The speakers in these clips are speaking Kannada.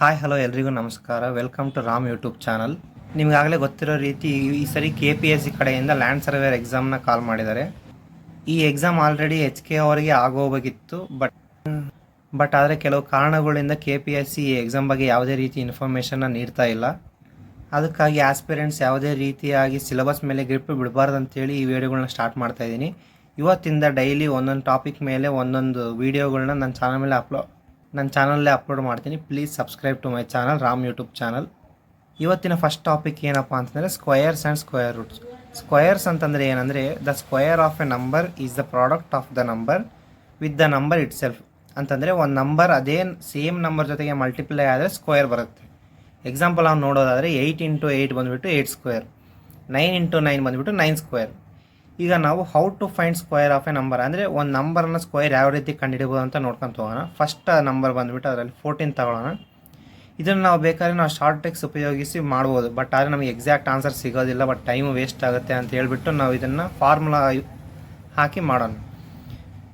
ಹಾಯ್ ಹಲೋ ಎಲ್ರಿಗೂ ನಮಸ್ಕಾರ. Welcome to Ram YouTube channel. ನಿಮಗಾಗಲೇ ಗೊತ್ತಿರೋ ರೀತಿ ಈ ಸರಿ KPSC ಕಡೆಯಿಂದ ಲ್ಯಾಂಡ್ ಸರ್ವೇರ್ ಎಕ್ಸಾಮ್ನ ಕಾಲ್ ಮಾಡಿದ್ದಾರೆ. ಈ ಎಕ್ಸಾಮ್ ಆಲ್ರೆಡಿ HK ಅವರಿಗೆ ಆಗೋಗಿತ್ತು. ಬಟ್ ಆದರೆ ಕೆಲವು ಕಾರಣಗಳಿಂದ KPSC ಈ ಎಕ್ಸಾಮ್ ಬಗ್ಗೆ ಯಾವುದೇ ರೀತಿ ಇನ್ಫಾರ್ಮೇಷನ್ನ ನೀಡ್ತಾ ಇಲ್ಲ. ಅದಕ್ಕಾಗಿ ಆಸ್ಪಿರೆಂಟ್ಸ್ ಯಾವುದೇ ರೀತಿಯಾಗಿ ಸಿಲೆಬಸ್ ಮೇಲೆ ಗ್ರಿಪ್ ಬಿಡಬಾರ್ದು ಅಂತೇಳಿ ಈ ವಿಡಿಯೋಗಳನ್ನ ಸ್ಟಾರ್ಟ್ ಮಾಡ್ತಾ ಇದ್ದೀನಿ. ಇವತ್ತಿಂದ ಡೈಲಿ ಒಂದೊಂದು ಟಾಪಿಕ್ ಮೇಲೆ ಒಂದೊಂದು ವೀಡಿಯೋಗಳನ್ನ ನನ್ನ ಚಾನಲ್ಲೇ ಅಪ್ಲೋಡ್ ಮಾಡ್ತೀನಿ. Please subscribe to my channel Ram YouTube channel. ಇವತ್ತಿನ ಫಸ್ಟ್ ಟಾಪಿಕ್ ಏನಪ್ಪ ಅಂತಂದರೆ squares and square roots. Squares ಅಂತಂದರೆ ಏನಂದರೆ the square of a number is the product of the number with the number itself. ಅಂತಂದರೆ ಒಂದು ನಂಬರ್ ಅದೇ ಸೇಮ್ ನಂಬರ್ ಜೊತೆಗೆ ಮಲ್ಟಿಪ್ಲೈ ಆದರೆ ಸ್ಕ್ವಯರ್ ಬರುತ್ತೆ. ಎಕ್ಸಾಂಪಲ್ ನಾವು ನೋಡೋದಾದರೆ 8 × 8 ಬಂದುಬಿಟ್ಟು 8 ಸ್ಕ್ವೇರ್, 9 × 9 ಬಂದುಬಿಟ್ಟು 9 ಸ್ಕ್ವೇರ್. ಈಗ ನಾವು how to find square of a number ಅಂದರೆ ಒಂದು ನಂಬರನ್ನು ಸ್ಕ್ವಯರ್ ಯಾವ ರೀತಿ ಕಂಡುಹಿಡಿಬೋದು ಅಂತ ನೋಡ್ಕೊಂಡು ಹೋಗೋಣ. ಫಸ್ಟ್ ನಂಬರ್ ಬಂದುಬಿಟ್ಟು ಅದರಲ್ಲಿ 14 ತಗೊಳ್ಳೋಣ. ಇದನ್ನು ನಾವು ಬೇಕಾದ್ರೆ ನಾವು ಶಾರ್ಟ್ ಟ್ರಿಕ್ಸ್ ಉಪಯೋಗಿಸಿ ಮಾಡ್ಬೋದು. ಬಟ್ ಆದರೆ ನಮಗೆ ಎಕ್ಸಾಕ್ಟ್ ಆನ್ಸರ್ ಸಿಗೋದಿಲ್ಲ, ಬಟ್ ಟೈಮ್ ವೇಸ್ಟ್ ಆಗುತ್ತೆ ಅಂತ ಹೇಳ್ಬಿಟ್ಟು ನಾವು ಇದನ್ನು ಫಾರ್ಮುಲಾ ಹಾಕಿ ಮಾಡೋಣ.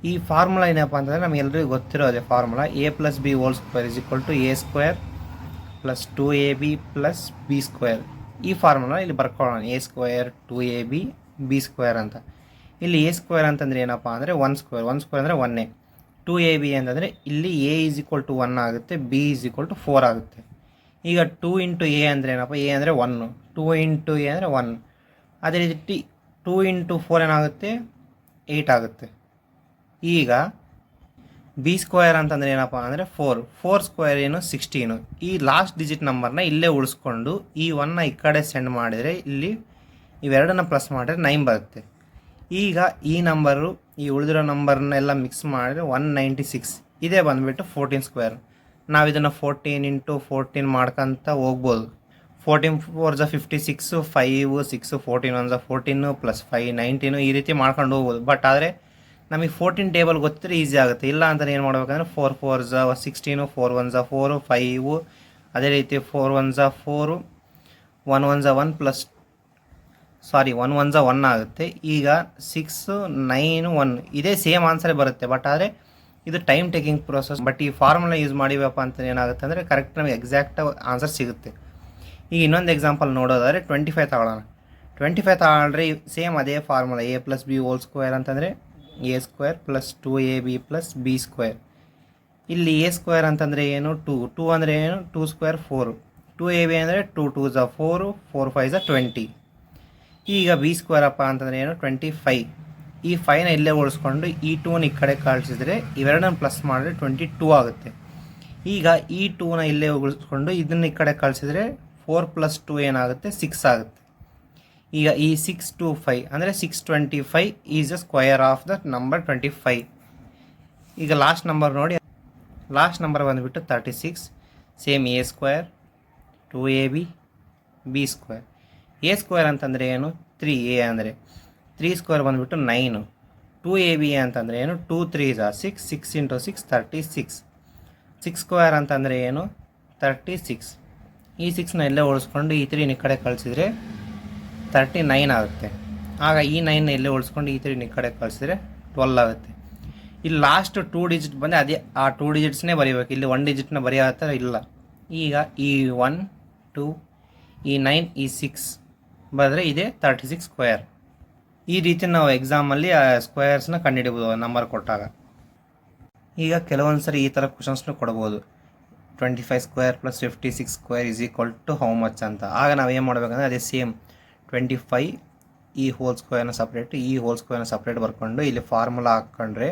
ಈ ಫಾರ್ಮುಲಾ ಏನಪ್ಪ ಅಂತಂದರೆ ನಮಗೆಲ್ಲರಿಗೂ ಗೊತ್ತಿರೋದೆ formula a+b² = a² + 2ab + b². ಈ ಫಾರ್ಮುಲಾ ಇಲ್ಲಿ ಬರ್ಕೊಳ್ಳೋಣ. a² 2ab b² ಅಂತ. ಇಲ್ಲಿ a² ಅಂತಂದರೆ ಏನಪ್ಪ ಅಂದರೆ 1² 1² ಅಂದರೆ 1. 2ab ಅಂತಂದರೆ ಇಲ್ಲಿ a = 1 ಆಗುತ್ತೆ, b = 4 ಆಗುತ್ತೆ. ಈಗ 2 × a ಅಂದರೆ ಏನಪ್ಪ, a ಅಂದರೆ 1, 2 × a ಅಂದರೆ 1. ಅದೇ ರೀತಿ 2 × 4 ಏನಾಗುತ್ತೆ, 8 ಆಗುತ್ತೆ. ಈಗ b² ಅಂತಂದರೆ ಏನಪ್ಪ ಅಂದರೆ 4² ಏನು 16. ಈ ಲಾಸ್ಟ್ ಡಿಜಿಟ್ ನಂಬರ್ನ ಇಲ್ಲೇ ಉಳಿಸ್ಕೊಂಡು ಈ 1ನ ಈ ಕಡೆ ಸೆಂಡ್ ಮಾಡಿದರೆ ಇಲ್ಲಿ ಇವೆರಡನ್ನ ಪ್ಲಸ್ ಮಾಡಿದ್ರೆ 9 ಬರುತ್ತೆ. ಈಗ ಈ ನಂಬರು ಈ ಉಳಿದಿರೋ ನಂಬರ್ನೆಲ್ಲ ಮಿಕ್ಸ್ ಮಾಡಿದ್ರೆ 196. ಇದೇ ಬಂದುಬಿಟ್ಟು 14². ನಾವು ಇದನ್ನು 14 × 14 ಮಾಡ್ಕೊತ ಹೋಗ್ಬೋದು. 14 4 56, 5 6 14 1 14 + 5 19 ಈ ರೀತಿ ಮಾಡ್ಕೊಂಡು ಹೋಗ್ಬೋದು. ಬಟ್ ಆದರೆ ನಮಗೆ 14 ಟೇಬಲ್ ಗೊತ್ತಿದ್ರೆ ಈಸಿ ಆಗುತ್ತೆ. ಇಲ್ಲ ಅಂತಲೇ ಏನು ಮಾಡ್ಬೇಕಂದ್ರೆ 4 4 16, 4 1 4 5, ಅದೇ ರೀತಿ 4 1 4, 1 1 1 1 1 1 ಆಗುತ್ತೆ. ಈಗ 6 9 1 ಇದೇ ಸೇಮ್ ಆನ್ಸರೇ ಬರುತ್ತೆ. ಬಟ್ ಆದರೆ ಇದು ಟೈಮ್ ಟೇಕಿಂಗ್ ಪ್ರೋಸೆಸ್. ಬಟ್ ಈ ಫಾರ್ಮುಲಾ ಯೂಸ್ ಮಾಡಿವಪ್ಪ ಅಂತ ಏನಾಗುತ್ತೆ ಅಂದರೆ ಕರೆಕ್ಟ್ ನಮಗೆ ಎಕ್ಸಾಕ್ಟ್ ಆನ್ಸರ್ ಸಿಗುತ್ತೆ. ಈಗ ಇನ್ನೊಂದು ಎಕ್ಸಾಂಪಲ್ ನೋಡೋದಾದರೆ 25 ತಗೊಳ್ಳೋಣ. 25 ತಗೊಂಡ್ರೆ ಸೇಮ್ ಅದೇ ಫಾರ್ಮುಲಾ a+b² ಅಂತಂದರೆ a² + 2ab + b². ಇಲ್ಲಿ a² ಅಂತಂದರೆ ಏನು 2 ಅಂದರೆ ಏನು 2² 4, 2ab ಅಂದರೆ 2 2 4, 4 5 20. ಈಗ b² ಅಪ್ಪ ಅಂತಂದರೆ ಏನು 25. ಈ 5ನ ಇಲ್ಲೇ ಉಳಿಸ್ಕೊಂಡು ಈ 2ನ ಈ ಕಡೆ ಕಳಿಸಿದರೆ ಇವೆರಡನ್ನ ಪ್ಲಸ್ ಮಾಡಿದ್ರೆ 22 ಆಗುತ್ತೆ. ಈಗ ಈ 2ನ ಇಲ್ಲೇ ಉಳಿಸ್ಕೊಂಡು ಇದನ್ನ ಈ ಕಡೆ ಕಳಿಸಿದರೆ 4 + 2 ಏನಾಗುತ್ತೆ 6 ಆಗುತ್ತೆ. ಈಗ ಈ 6 2 5 ಅಂದರೆ 625 is the square of the number 25. ಈಗ ಲಾಸ್ಟ್ ನಂಬರ್ ನೋಡಿ, ಲಾಸ್ಟ್ ನಂಬರ್ ಬಂದುಬಿಟ್ಟು 36. Same a² 2ab b². a² ಅಂತಂದರೆ ಏನು 3a ಅಂದರೆ 3² ಬಂದುಬಿಟ್ಟು 9. 2ab ಅಂತಂದರೆ ಏನು 2 3 6, 6 × 6 36. 6² ಅಂತಂದರೆ ಏನು 36. ಈ 6ನ ಎಲ್ಲೇ ಉಳಿಸ್ಕೊಂಡು ಈ 3ನ ಈ ಕಡೆ ಕಳಿಸಿದರೆ 39 ಆಗುತ್ತೆ. ಆಗ ಈ 9ನ ಎಲ್ಲೇ ಉಳಿಸ್ಕೊಂಡು ಈ 3ನ ಈ ಕಡೆ ಕಳಿಸಿದರೆ 12 ಆಗುತ್ತೆ. ಇಲ್ಲಿ ಲಾಸ್ಟ್ 2 ಡಿಜಿಟ್ ಬಂದರೆ ಅದೇ ಆ 2 ಡಿಜಿಟ್ಸ್ನೇ ಬರೀಬೇಕು. ಇಲ್ಲಿ 1 ಡಿಜಿಟ್ನ ಬರೆಯೋ ಥರ ಇಲ್ಲ. ಈಗ ಈ 1 2 ಈ 9 ಈ 6 ಬರೆದ್ರೆ ಇದೇ 36². ಈ ರೀತಿ ನಾವು ಎಕ್ಸಾಮಲ್ಲಿ ಸ್ಕ್ವಯರ್ಸ್ನ ಕಂಡುಹಿಡಿಬೋದು ನಂಬರ್ ಕೊಟ್ಟಾಗ. ಈಗ ಕೆಲವೊಂದು ಸರಿ ಈ ಥರ ಕ್ವಶನ್ಸ್ನು ಕೊಡ್ಬೋದು. 25² + 56² = ಹೌ ಮಚ್ ಅಂತ. ಆಗ ನಾವು ಏನು ಮಾಡಬೇಕಂದ್ರೆ ಅದೇ ಸೇಮ್ 25 ಈ ಹೋಲ್² ಸಪ್ರೇಟ್, ಈ ಹೋಲ್² ಸಪ್ರೇಟ್ ಬರ್ಕೊಂಡು ಇಲ್ಲಿ ಫಾರ್ಮುಲಾ ಹಾಕ್ಕೊಂಡ್ರೆ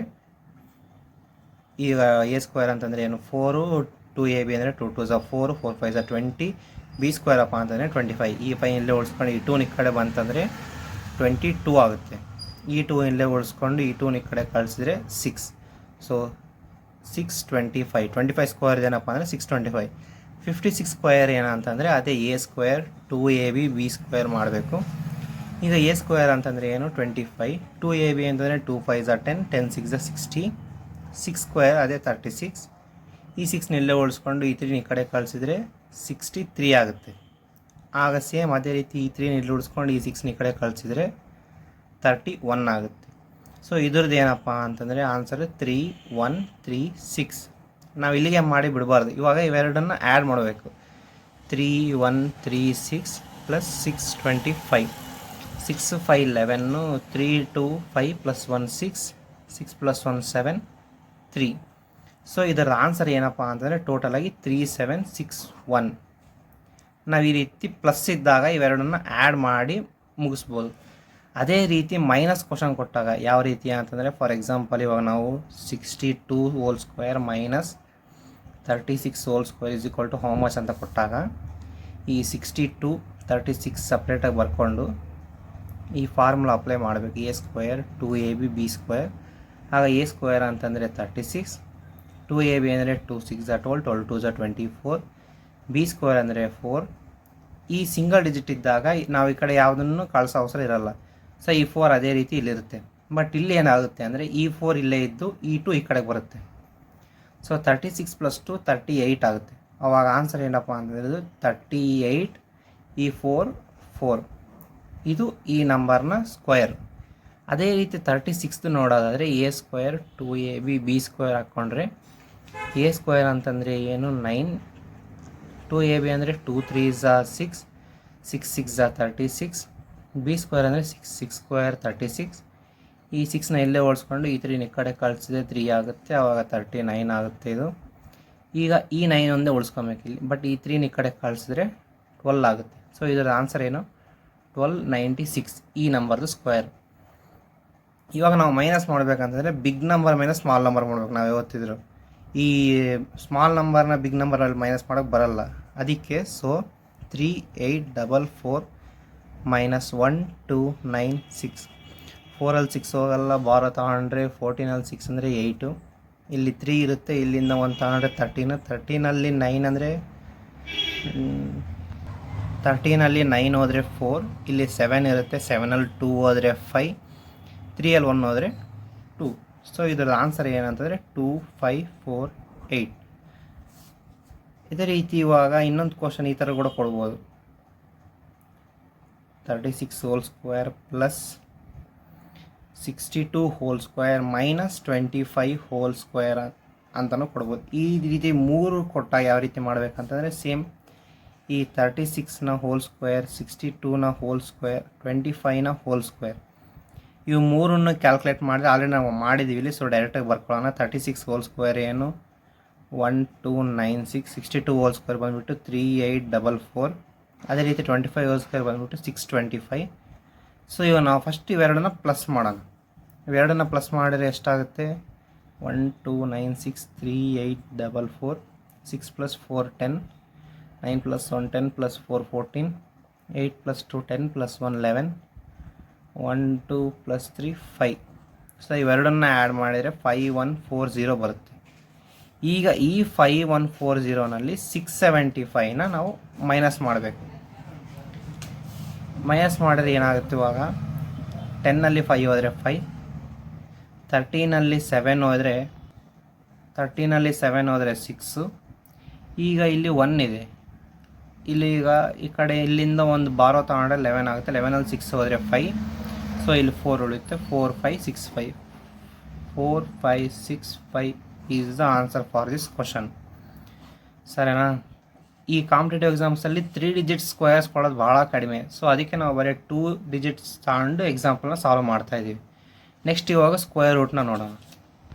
ಈಗ a² ಅಂತಂದರೆ ಏನು 4, 2ab ಅಂದರೆ 2 2 4, 4 5 20, b² ಅಪ್ಪ ಅಂತಂದರೆ 25. ಈ 5 ಇಲ್ಲೇ ಉಳಿಸ್ಕೊಂಡು ಈ 2ನ ಈ ಕಡೆ ಬಂತಂದರೆ 22 ಆಗುತ್ತೆ. ಈ 2 ಇಲ್ಲೇ ಉಳಿಸ್ಕೊಂಡು ಈ 2ನ ಈ ಕಡೆ ಕಳಿಸಿದ್ರೆ 6. ಸೊ 625. 25² ಏನಪ್ಪ ಅಂದರೆ 625. 56² ಏನಂತಂದರೆ ಅದೇ a² 2ab b² ಮಾಡಬೇಕು. ಈಗ a² ಅಂತಂದರೆ ಏನು 25, 2ab ಅಂತಂದರೆ 2 5 10, 10 6 60, 6² ಅದೇ 36. ಈ 6ನ ಇಲ್ಲೇ ಉಳಿಸ್ಕೊಂಡು ಈ 3ನ ಈ ಕಡೆ ಕಳಿಸಿದರೆ 63 ಆಗುತ್ತೆ. ಆಗ ಸೇಮ್ ಅದೇ ರೀತಿ ಈ 3ನ ಇಲ್ಲಿ ಉಳಿಸ್ಕೊಂಡು ಈ 6ನ ಈ ಕಡೆ ಕಳಿಸಿದರೆ 31 ಆಗುತ್ತೆ. ಸೊ ಇದ್ರದ್ದು ಏನಪ್ಪ ಅಂತಂದರೆ ಆನ್ಸರ್ 3 1 3 6. ನಾವು ಇಲ್ಲಿಗೆ ಮಾಡಿ ಬಿಡಬಾರ್ದು. ಇವಾಗ ಇವೆರಡನ್ನು ಆ್ಯಡ್ ಮಾಡಬೇಕು. 3 1 3 6 ಪ್ಲಸ್ 6 25, 6 5 11, 3 2 5 ಪ್ಲಸ್ 1 6, 6 ಪ್ಲಸ್ 1 7 3. ಸೊ ಇದರ ಆನ್ಸರ್ ಏನಪ್ಪ ಅಂತಂದರೆ ಟೋಟಲಾಗಿ 3761. ನಾವು ಈ ರೀತಿ ಪ್ಲಸ್ ಇದ್ದಾಗ ಇವೆರಡನ್ನು ಆ್ಯಡ್ ಮಾಡಿ ಮುಗಿಸ್ಬೋದು. ಅದೇ ರೀತಿ ಮೈನಸ್ ಕ್ವಶನ್ ಕೊಟ್ಟಾಗ ಯಾವ ರೀತಿ ಅಂತಂದರೆ, ಫಾರ್ ಎಕ್ಸಾಂಪಲ್ ಇವಾಗ ನಾವು 62 whole square minus 36 whole square is equal to how much ಅಂತ ಕೊಟ್ಟಾಗ ಈ 62 36 ಸಪ್ರೇಟಾಗಿ ಬರ್ಕೊಂಡು ಈ ಫಾರ್ಮುಲಾ ಅಪ್ಲೈ ಮಾಡಬೇಕು. A square 2ab b square. ಆಗ ಎ ಸ್ಕ್ವೇರ್ ಅಂತಂದರೆ 36, 2ab ಅಂದರೆ 2 6 12, 12 2 24, ಬಿ ಸ್ಕ್ವೇರ್ ಅಂದರೆ 4. ಈ ಸಿಂಗಲ್ ಡಿಜಿಟ್ ಇದ್ದಾಗ ನಾವು ಈ ಕಡೆ ಯಾವುದನ್ನು ಕಳಿಸೋ ಅವಸರ ಇರಲ್ಲ. ಸೊ ಈ 4 ಅದೇ ರೀತಿ ಇಲ್ಲಿರುತ್ತೆ. ಬಟ್ ಇಲ್ಲಿ ಏನಾಗುತ್ತೆ ಅಂದರೆ ಈ 4 ಇಲ್ಲೇ ಇದ್ದು ಈ 2 ಈ ಕಡೆಗೆ ಬರುತ್ತೆ. ಸೊ 36 ಪ್ಲಸ್ 2 38 ಆಗುತ್ತೆ. ಅವಾಗ ಆನ್ಸರ್ ಏನಪ್ಪ ಅಂತಂದರೆ 38, ಈ 4 4, ಇದು ಈ ನಂಬರ್ನ ಸ್ಕ್ವೇರ್. ಅದೇ ರೀತಿ 36 ನೋಡೋದಾದರೆ A square 2ab b square ಹಾಕ್ಕೊಂಡ್ರೆ ಎ ಸ್ಕ್ವೇರ್ ಅಂತಂದರೆ ಏನು 9, 2ab ಅಂದರೆ 2 3 6, 6 6 36, ಬಿ ಸ್ಕ್ವೇರ್ ಅಂದರೆ 6 6 ಸ್ಕ್ವೇರ್ 36. ಈ 6ನ ಇಲ್ಲೇ ಓಡಿಸ್ಕೊಂಡು ಈ 3 ಈ ಕಡೆ ಕಳಿಸಿದ್ರೆ 3 ಆಗುತ್ತೆ. ಆವಾಗ 39 ಆಗುತ್ತೆ ಇದು. ಈಗ ಈ 9 ಒಂದೇ ಉಳಿಸ್ಕೊಬೇಕು ಇಲ್ಲಿ, ಬಟ್ ಈ 3 ಈ ಕಡೆ ಕಳಿಸಿದ್ರೆ 12 ಆಗುತ್ತೆ. ಸೊ ಇದರ ಆನ್ಸರ್ ಏನು 1296, ಈ ನಂಬರ್ದು ಸ್ಕ್ವೇರ್. ಇವಾಗ ನಾವು ಮೈನಸ್ ಮಾಡಬೇಕಂತಂದರೆ big number minus small number ಮಾಡಬೇಕು. ನಾವು ಯಾವತ್ತಿದ್ರು ಈ ಸ್ಮಾಲ್ ನಂಬರ್ನ ಬಿಗ್ ನಂಬರಲ್ಲಿ ಮೈನಸ್ ಮಾಡೋಕ್ಕೆ ಬರಲ್ಲ. ಅದಕ್ಕೆ ಸೊ 3844 ಮೈನಸ್ 1 2 9 6. 4ಅಲ್ಲಿ 6 ಹೋಗಲ್ಲ, ಬಾರೋ ತಗೊಂಡ್ರೆ 14ಅಲ್ಲಿ 6 ಅಂದರೆ 8. ಇಲ್ಲಿ 3 ಇರುತ್ತೆ, ಇಲ್ಲಿಂದ 1 ತಗೊಂಡ್ರೆ 13. 13ಅಲ್ಲಿ 9 ಅಂದರೆ 13ಅಲ್ಲಿ 9 ಹೋದರೆ 4. ಇಲ್ಲಿ 7 ಇರುತ್ತೆ, 7ಅಲ್ಲಿ 2 ಹೋದರೆ 5, 3ಅಲ್ಲಿ 1 ಹೋದರೆ 2. ಸೊ ಇದರ ಆನ್ಸರ್ ಏನಂತಂದರೆ 2548. ಇದೇ ರೀತಿ ಇವಾಗ ಇನ್ನೊಂದು ಕ್ವಶನ್ ಈ ಥರ ಕೂಡ ಕೊಡ್ಬೋದು. 36 whole square plus 62 whole square minus 25 whole square ಅಂತಲೂ ಕೊಡ್ಬೋದು. ಈ ರೀತಿ 3 ಕೊಟ್ಟಾಗ ಯಾವ ರೀತಿ ಮಾಡಬೇಕಂತಂದರೆ ಸೇಮ್ ಈ 36ನ ಹೋಲ್ ಸ್ಕ್ವೇರ್, 62ನ ಹೋಲ್ ಸ್ಕ್ವೇರ್, 25ನ ಹೋಲ್ ಸ್ಕ್ವೇರ್, ಇವು 3 ಕ್ಯಾಲ್ಕುಲೇಟ್ ಮಾಡಿದ್ರೆ ಆಲ್ರೆಡಿ ನಾವು ಮಾಡಿದ್ದೀವಿ ಇಲ್ಲಿ. ಸೊ ಡೈರೆಕ್ಟಾಗಿ ಬರ್ಕೊಳ್ಳೋಣ. 36 ಹೋಲ್ ಸ್ಕ್ವೇರ್ ಏನು 1296, 62 ಹೋಲ್ ಸ್ಕ್ವೇರ್ ಬಂದುಬಿಟ್ಟು 3844, ಅದೇ ರೀತಿ 25 ಹೋಲ್ ಸ್ಕ್ವೇರ್ ಬಂದುಬಿಟ್ಟು 625. ಸೊ ಇವಾಗ ನಾವು ಫಸ್ಟ್ ಇವೆರಡನ್ನ ಪ್ಲಸ್ ಮಾಡೋಣ. ಇವೆರಡನ್ನ ಪ್ಲಸ್ ಮಾಡಿದರೆ ಎಷ್ಟಾಗುತ್ತೆ 1296 3844, 6 plus 4 10, 9 plus 1 10 plus 4 14, 8 plus 2 10 plus 1 11, 1 2 plus 3 5. So ಇವೆರಡನ್ನ ಆ್ಯಡ್ ಮಾಡಿದರೆ 5140 ಬರುತ್ತೆ. ಈಗ ಈ 5140ನಲ್ಲಿ 675ನ ನಾವು ಮೈನಸ್ ಮಾಡಬೇಕು. ಮೈನಸ್ ಮಾಡಿದ್ರೆ ಏನಾಗುತ್ತೆ ಇವಾಗ 10ನಲ್ಲಿ 5 ಹೋದರೆ 5, 13ನಲ್ಲಿ 7 ಹೋದರೆ 6. ಈಗ ಇಲ್ಲಿ 1 ಇದೆ, ಇಲ್ಲಿ ಈಗ ಈ ಕಡೆ ಇಲ್ಲಿಂದ ಒಂದು ಬಾರೋ ತಗೊಂಡ್ರೆ 11 ಆಗುತ್ತೆ. 11ನಲ್ಲಿ 6 ಹೋದರೆ 5. ಸೊ ಇಲ್ಲಿ 4 ಉಳಿಯುತ್ತೆ. 4 5 6 5, 4 5 6 5 is the answer for this question. ಸರಿನಾ? ಈ ಕಾಂಪಿಟೇಟಿವ್ ಎಕ್ಸಾಮ್ಸಲ್ಲಿ 3 ಡಿಜಿಟ್ಸ್ ಸ್ಕ್ವೇರ್ಸ್ ಕೊಡೋದು ಭಾಳ ಕಡಿಮೆ. ಸೊ ಅದಕ್ಕೆ ನಾವು ಬರೀ 2 ಡಿಜಿಟ್ಸ್ ತಗೊಂಡು ಎಕ್ಸಾಂಪಲ್ನ ಸಾಲ್ವ್ ಮಾಡ್ತಾಯಿದ್ದೀವಿ. ನೆಕ್ಸ್ಟ್ ಇವಾಗ ಸ್ಕ್ವೇರ್ ರೂಟ್ನ ನೋಡೋಣ.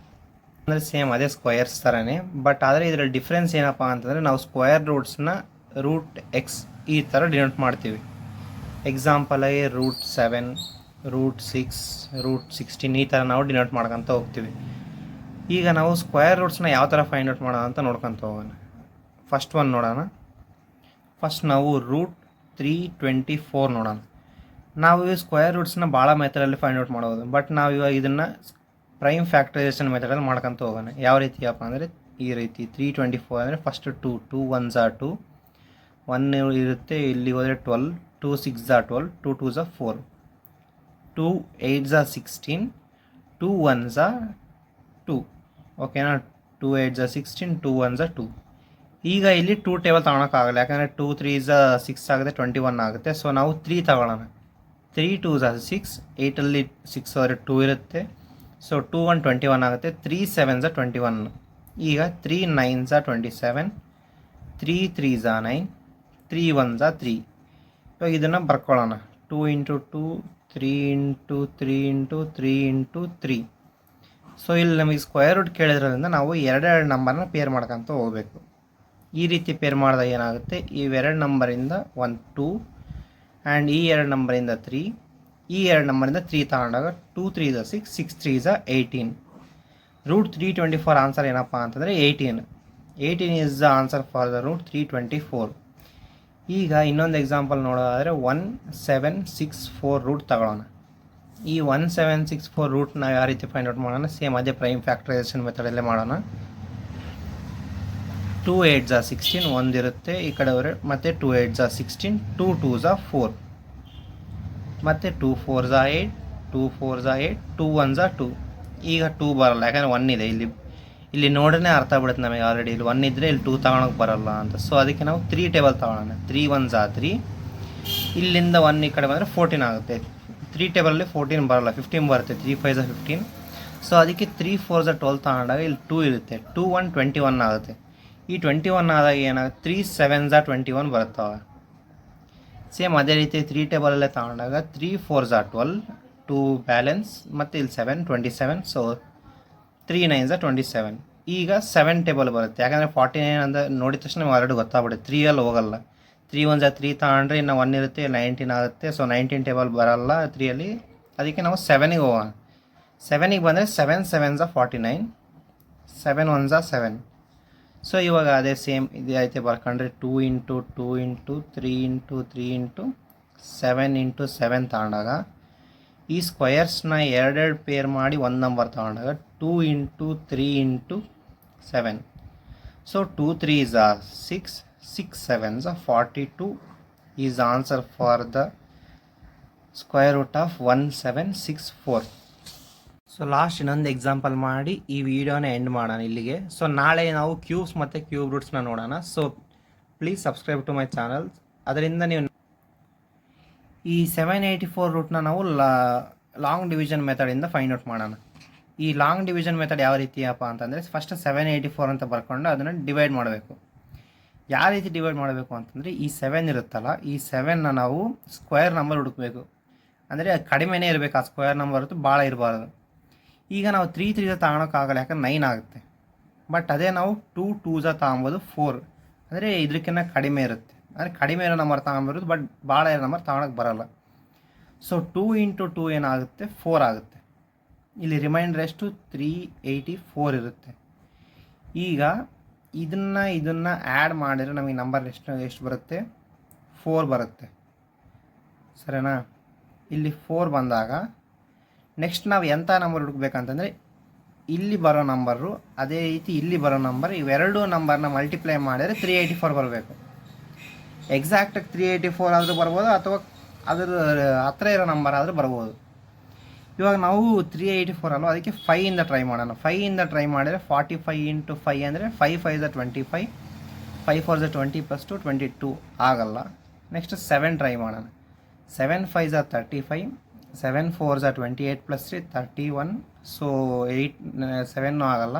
ಅಂದರೆ ಸೇಮ್ ಅದೇ ಸ್ಕ್ವೇರ್ಸ್ ಥರನೇ, ಬಟ್ ಆದರೆ ಇದರಲ್ಲಿ ಡಿಫ್ರೆನ್ಸ್ ಏನಪ್ಪ ಅಂತಂದರೆ ನಾವು ಸ್ಕ್ವೇರ್ ರೂಟ್ಸ್ನ ರೂಟ್ ಎಕ್ಸ್ ಈ ಥರ ಡಿನೋಟ್ ಮಾಡ್ತೀವಿ. ಎಕ್ಸಾಂಪಲಾಗಿ √7, √6, √16 ಈ ಥರ ನಾವು ಡಿನೋಟ್ ಮಾಡ್ಕೊತ ಹೋಗ್ತೀವಿ. ಈಗ ನಾವು ಸ್ಕ್ವೇರ್ ರೂಟ್ಸ್ನ ಯಾವ ಥರ ಫೈಂಡ್ ಔಟ್ ಮಾಡೋಣ ಅಂತ ನೋಡ್ಕೊತ ಹೋಗೋಣ. ಫಸ್ಟ್ ಒನ್ ನೋಡೋಣ. ಫಸ್ಟ್ ನಾವು √324 ನೋಡೋಣ. ನಾವು ಈ ಸ್ಕ್ವೇರ್ ರೂಟ್ಸ್ನ ಭಾಳ ಮೆಥಡಲ್ಲಿ ಫೈಂಡ್ ಔಟ್ ಮಾಡೋದು, ಬಟ್ ನಾವು ಇವಾಗ ಇದನ್ನು ಪ್ರೈಮ್ ಫ್ಯಾಕ್ಟರೈಸೇಷನ್ ಮೆಥಡಲ್ಲಿ ಮಾಡ್ಕೊತ ಹೋಗೋಣ. ಯಾವ ರೀತಿಯಪ್ಪ ಅಂದರೆ ಈ ರೀತಿ 324 ಅಂದರೆ ಫಸ್ಟ್ 2 1s are 2, 1 ಇರುತ್ತೆ, ಇಲ್ಲಿ ಹೋದರೆ 12, 2 6s are 12, 2 2s are 4, 2 8s are 16, 2 1s are 2. ಓಕೆನಾ? 2 8s are 16, 2 1s are 2. ಈಗ ಇಲ್ಲಿ 2 ಟೇಬಲ್ ತೊಗೊಳಕ್ಕಾಗಲ್ಲ, ಯಾಕಂದರೆ 2 3s are 6 ಆಗುತ್ತೆ, 21 ಆಗುತ್ತೆ. ಸೊ ನಾವು 3 ತಗೊಳ್ಳೋಣ. 3 2s are 6, 8ಅಲ್ಲಿ 6 ಹೋದರೆ 2 ಇರುತ್ತೆ. ಸೊ 2 1 21 ಆಗುತ್ತೆ, 3 7s are 21. ಈಗ 3 9s are 27, 3 3s are 9, 3 1s are 3. ಇವಾಗ ಇದನ್ನು ಬರ್ಕೊಳ್ಳೋಣ. 2 into 2, 3 into 3 into 3 into 3. So ಇಲ್ಲಿ ನಮಗೆ ಸ್ಕ್ವೇರ್ ರೂಟ್ ಕೇಳಿದ್ರಿಂದ ನಾವು ಎರಡೆರಡು ನಂಬರ್ನ ಪೇರ್ ಮಾಡ್ಕೊತ ಹೋಗಬೇಕು. ಈ ರೀತಿ ಪೇರ್ ಮಾಡಿದಾಗ ಏನಾಗುತ್ತೆ, ಇವೆರಡು ನಂಬರಿಂದ 1 2 ಆ್ಯಂಡ್ ಈ ಎರಡು ನಂಬರಿಂದ 3, ಈ ಎರಡು ನಂಬರಿಂದ 3 ತಗೊಂಡಾಗ 2 3 is 6, 6 3 is 18. ರೂಟ್ 324 ಆನ್ಸರ್ ಏನಪ್ಪ ಅಂತಂದರೆ 18 is the answer for the root 324. ಈಗ ಇನ್ನೊಂದು ಎಕ್ಸಾಂಪಲ್ ನೋಡೋದಾದರೆ 1764 ರೂಟ್ ತಗೊಳ್ಳೋಣ. ಈ 1764 ರೂಟ್ನ ಯಾವ ರೀತಿ ಫೈಂಡ್ ಔಟ್ ಮಾಡೋಣ, ಸೇಮ್ ಅದೇ ಪ್ರೈಮ್ ಫ್ಯಾಕ್ಟರೈಸೇಷನ್ ಮೆಥಡಲ್ಲೇ ಮಾಡೋಣ. 2 8s are 16, ಒಂದಿರುತ್ತೆ ಈ ಕಡೆ ಮತ್ತು 2 8s are 16, 2 2s are 4, ಮತ್ತು 2 4s are 8, 2 4s are 8, 2 1s are 2. ಈಗ 2 ಬರಲ್ಲ, ಯಾಕಂದರೆ 1 ಇದೆ ಇಲ್ಲಿ ನೋಡ್ರೇ ಅರ್ಥ ಆಗ್ಬಿಡುತ್ತೆ ನಮಗೆ ಆಲ್ರೆಡಿ. ಇಲ್ಲಿ 1 ಇದ್ದರೆ ಇಲ್ಲಿ 2 ತಗೊಳಕ್ಕೆ ಬರಲ್ಲ ಅಂತ. ಸೊ ಅದಕ್ಕೆ ನಾವು 3 ಟೇಬಲ್ ತಗೊಳ್ಳೋಣ. 3 1s are 3, ಇಲ್ಲಿಂದ 1 ಈ ಕಡೆ ಬಂದರೆ 14 ಆಗುತ್ತೆ. 3 ಟೇಬಲಲ್ಲಿ 14 ಬರಲ್ಲ, 15 ಬರುತ್ತೆ. 3 5s are 15. ಸೊ ಅದಕ್ಕೆ 3 4s are 12 ತಗೊಂಡಾಗ ಇಲ್ಲಿ 2 ಇರುತ್ತೆ. 2 1 21 ಆಗುತ್ತೆ. ಈ 21 ಆದಾಗ ಏನಾಗುತ್ತೆ, 3 7s are 21 ಬರುತ್ತವೆ. ಸೇಮ್ ಅದೇ ರೀತಿ 3 ಟೇಬಲಲ್ಲೇ ತಗೊಂಡಾಗ 3 4s are 12, 2 ಬ್ಯಾಲೆನ್ಸ್, ಮತ್ತು ಇಲ್ಲಿ 7 27. So 3 9s are 27. ಈಗ 7 ಟೇಬಲ್ ಬರುತ್ತೆ, ಯಾಕಂದರೆ 49 ಅಂದರೆ ನೋಡಿದ ತಕ್ಷಣ ನಮಗೆ ಆಲ್ರೆಡಿ ಗೊತ್ತಾಗ್ಬಿಡುತ್ತೆ. 3ಅಲ್ಲಿ ಹೋಗಲ್ಲ. 3 1s are 3 ತಗೊಂಡ್ರೆ ಇನ್ನು 1 ಇರುತ್ತೆ, 19 ಆಗುತ್ತೆ. ಸೊ 19 ಟೇಬಲ್ ಬರಲ್ಲ 3ಅಲ್ಲಿ. ಅದಕ್ಕೆ ನಾವು 7ಗೆ ಹೋಗೋಣ. 7ಗೆ ಬಂದರೆ 7 7s are 49, 7 1s are 7. So ಇವಾಗ ಅದೇ ಸೇಮ್ ಇದೇ ಐತೆ ಬರ್ಕೊಂಡ್ರೆ 2 into 2 into 3 into 3 into 7 into 7 ತಗೊಂಡಾಗ ಈ ಸ್ಕ್ವಯರ್ಸ್ನ ಎರಡೆರಡು ಪೇರ್ ಮಾಡಿ ಒಂದು ನಂಬರ್ ತಗೊಂಡಾಗ 2 into 3 into 7. So 2 3s are 6, 6 7s are 42 is answer for the square root of 1764. So last ಇನ್ನೊಂದು ಎಕ್ಸಾಂಪಲ್ ಮಾಡಿ ಈ ವಿಡಿಯೋನ ಎಂಡ್ ಮಾಡೋಣ ಇಲ್ಲಿಗೆ. ಸೊ ನಾಳೆ ನಾವು ಕ್ಯೂಬ್ಸ್ ಮತ್ತು ಕ್ಯೂಬ್ ರೂಟ್ಸ್ನ ನೋಡೋಣ. So please subscribe to my channel. ಅದರಿಂದ ನೀವು ಈ 784 ರೂಟ್ನ ನಾವು ಲಾಂಗ್ ಡಿವಿಷನ್ ಮೆಥಡಿಂದ ಫೈಂಡ್ ಔಟ್ ಮಾಡೋಣ. ಈ ಲಾಂಗ್ ಡಿವಿಷನ್ ಮೆಥಡ್ ಯಾವ ರೀತಿಯಪ್ಪ ಅಂತಂದರೆ, ಫಸ್ಟ್ 784 ಅಂತ ಬರ್ಕೊಂಡು ಅದನ್ನು ಡಿವೈಡ್ ಮಾಡಬೇಕು. ಯಾವ ರೀತಿ ಡಿವೈಡ್ ಮಾಡಬೇಕು ಅಂತಂದರೆ, ಈ 7 ಇರುತ್ತಲ್ಲ, ಈ 7ನ ನಾವು ಸ್ಕ್ವೇರ್ ನಂಬರ್ ಹುಡುಕಬೇಕು. ಅಂದರೆ ಕಡಿಮೆನೇ ಇರಬೇಕು, ಆ ಸ್ಕ್ವೇರ್ ನಂಬರ್ ಇರುತ್ತೆ, ಭಾಳ ಇರಬಾರ್ದು. ಈಗ ನಾವು 3 3 ತಗೊಳಕ್ಕಾಗಲ್ಲ, ಯಾಕಂದ್ರೆ 9 ಆಗುತ್ತೆ. ಬಟ್ ಅದೇ ನಾವು 2 2s ತಗೊಬೋದು 4, ಅಂದರೆ ಇದಕ್ಕಿಂತ ಕಡಿಮೆ ಇರುತ್ತೆ. ಅಂದರೆ ಕಡಿಮೆ ಇರೋ ನಂಬರ್ ತಗೊಂಬರೋದು, ಬಟ್ ಭಾಳ ಇರೋ ನಂಬರ್ ತಗೊಳಕ್ಕೆ ಬರೋಲ್ಲ. ಸೊ 2 ಇಂಟು 2 ಏನಾಗುತ್ತೆ, 4 ಆಗುತ್ತೆ. ಇಲ್ಲಿ ರಿಮೈಂಡರ್ ಎಷ್ಟು 384 ಇರುತ್ತೆ. ಈಗ ಇದನ್ನು ಆ್ಯಡ್ ಮಾಡಿದರೆ ನಮಗೆ ನಂಬರ್ ಎಷ್ಟು ಬರುತ್ತೆ, 4 ಬರುತ್ತೆ. ಸರಿನಾ? ಇಲ್ಲಿ 4 ಬಂದಾಗ ನೆಕ್ಸ್ಟ್ ನಾವು ಎಂಥ ನಂಬರ್ ಹುಡುಕ್ಬೇಕಂತಂದರೆ, ಇಲ್ಲಿ ಬರೋ ನಂಬರು ಅದೇ ರೀತಿ ಇಲ್ಲಿ ಬರೋ ನಂಬರ್, ಇವೆರಡೂ ನಂಬರ್ನ ಮಲ್ಟಿಪ್ಲೈ ಮಾಡಿದರೆ 384 ಬರಬೇಕು. ಎಕ್ಸಾಕ್ಟಾಗಿ 384 ಆದರೂ ಬರ್ಬೋದು, ಅಥವಾ ಅದರ ಹತ್ರ ಇರೋ ನಂಬರ್ ಆದರೂ ಬರ್ಬೋದು. ಇವಾಗ ನಾವು 384 ಅಲ್ವ, ಅದಕ್ಕೆ 5ಇಂದ ಟ್ರೈ ಮಾಡೋಣ. 5ಇಂದ ಟ್ರೈ ಮಾಡಿದರೆ 45 ಇಂಟು 5 ಅಂದರೆ 5 5s are 25, 5 4s are 20 + 2 22 ಆಗಲ್ಲ. ನೆಕ್ಸ್ಟ್ 7 ಟ್ರೈ ಮಾಡೋಣ. 7 5s are 35, 7 4s are 28 + 3 31. So 8 7 ಆಗಲ್ಲ.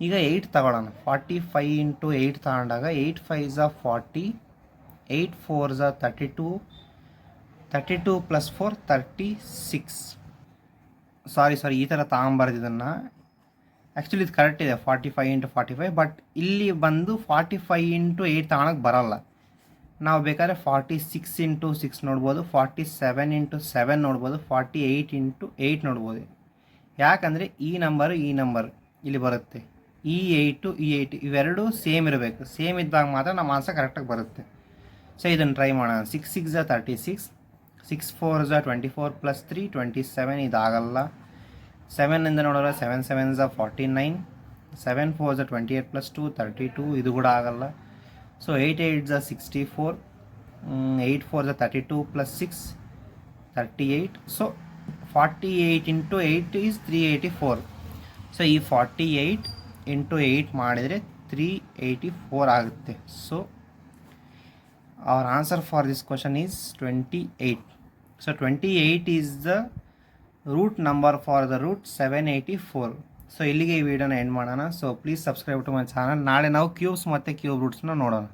ಈಗ 8 ತಗೊಳ್ಳೋಣ. 45 ಇಂಟು 8 ತಗೊಂಡಾಗ 8 5s are 40, 8 4s are 32, 32 + 4 36. ಸಾರಿ ಈ ಥರ ತಗೊಂಬಾರ್ದು ಇದನ್ನು. ಆ್ಯಕ್ಚುಲಿ ಇದು ಕರೆಕ್ಟ್ ಇದೆ 45 ಇಂಟು 45, ಬಟ್ ಇಲ್ಲಿ ಬಂದು 45 ಇಂಟು 8 ತಗೊಳಕ್ಕೆ ಬರೋಲ್ಲ. ನಾವು ಬೇಕಾದ್ರೆ 46 ಇಂಟು 6 ನೋಡ್ಬೋದು, 47 ಇಂಟು 7 ನೋಡ್ಬೋದು, 48 ಇಂಟು 8 ನೋಡ್ಬೋದು. ಯಾಕಂದರೆ ಈ ನಂಬರು ಇಲ್ಲಿ ಬರುತ್ತೆ, ಈ 8 ಇವೆರಡೂ ಸೇಮ್ ಇರಬೇಕು. ಸೇಮ್ ಇದ್ದಾಗ ಮಾತ್ರ ನಮ್ಮ ಆನ್ಸರ್ ಕರೆಕ್ಟಾಗಿ ಬರುತ್ತೆ. ಸೊ ಇದನ್ನು ಟ್ರೈ ಮಾಡೋಣ. 6 6s are 36, 6 4s are 24 + 3 27. ಇದಾಗಲ್ಲ. 7ಇಂದ ನೋಡಿದ್ರೆ 7 7s are 49, 7 4s are 28 + 2 32. ಇದು ಕೂಡ ಆಗಲ್ಲ. So 8 8s are 64, 8 4s are 32 + 6 38. So 48 into 8 is 384. So ಈ 48 ಇಂಟು 8 ಮಾಡಿದರೆ 384 ಆಗುತ್ತೆ. So our answer for this question is 28. So 28 is the root number for the root 784. So ಇಲ್ಲಿಗೆ ಈ ವಿಡಿಯೋನ ಎಂಡ್ ಮಾಡೋಣ. So please subscribe to my channel. ನಾಳೆ ನಾವು ಕ್ಯೂಬ್ಸ್ ಮತ್ತು ಕ್ಯೂಬ್ ರೂಟ್ಸ್ನ ನೋಡೋಣ.